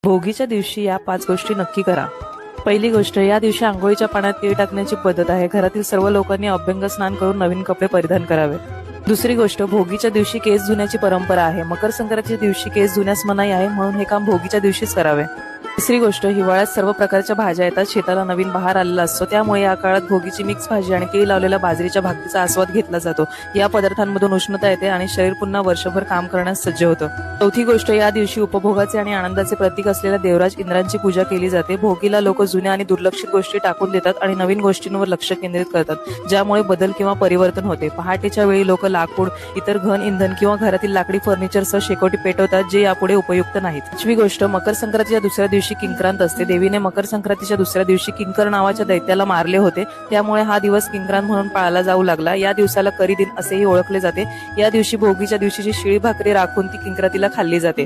भोगीच्या दिवशी या 5 गोष्टी नक्की करा. पहिली गोष्ट, या दिवशी आंघोळीच्या पाण्यात तीळ टाकण्याची पद्धत आहे. घरातील सर्व लोकांनी अभ्यंग स्नान करून नवीन कपडे परिधान करावे. दुसरी गोष्ट, भोगीच्या दिवशी केस धुण्याची परंपरा आहे. मकर संक्रांतीच्या दिवशी केस धुण्यास मनाई आहे, म्हणून हे काम भोगीच्या दिवशीच करावे. तिसरी गोष्ट, हिवाळ्यात सर्व प्रकारच्या भाज्या येतात. शेताला नवीन बहार आलेला असतो, त्यामुळे या काळात भोगीची मिक्स भाजी आणि तीळ लावलेल्या बाजरीच्या भाकरीचा आस्वाद घेतला जातो. या पदार्थांमधून उष्णता येते आणि शरीर पुन्हा वर्षभर काम करण्यास सज्ज होतं. चौथी गोष्ट, या दिवशी उपभोगाचे आणि आनंदाचे प्रतीक असलेल्या देवराज इंद्रांची पूजा केली जाते. भोगीला लोक जुन्या आणि दुर्लक्षित गोष्टी टाकून देतात आणि नवीन गोष्टींवर लक्ष केंद्रित करतात, ज्यामुळे बदल किंवा परिवर्तन होते. पहाटेच्या वेळी लोक लाकूड, इतर घन इंधन किंवा घरातील लाकडी फर्निचरसह शेकोटी पेटवतात, जे यापुढे उपयुक्त नाहीत. पाचवी गोष्ट, मकर संक्रांतीच्या दुसऱ्या दिवशी किंक्रांत असते. देवीने मकर संक्रांतीच्या दुसऱ्या दिवशी किंकर नावाच्या दैत्याला मारले होते, त्यामुळे हा दिवस किंक्रांत म्हणून पाळला जाऊ लागला. या दिवसाला करी दिन असेही ओळखले जाते. या दिवशी भोगीच्या दिवशीची शिळी भाकरी राखून ती किंक्रांतीला खाल्ली जाते.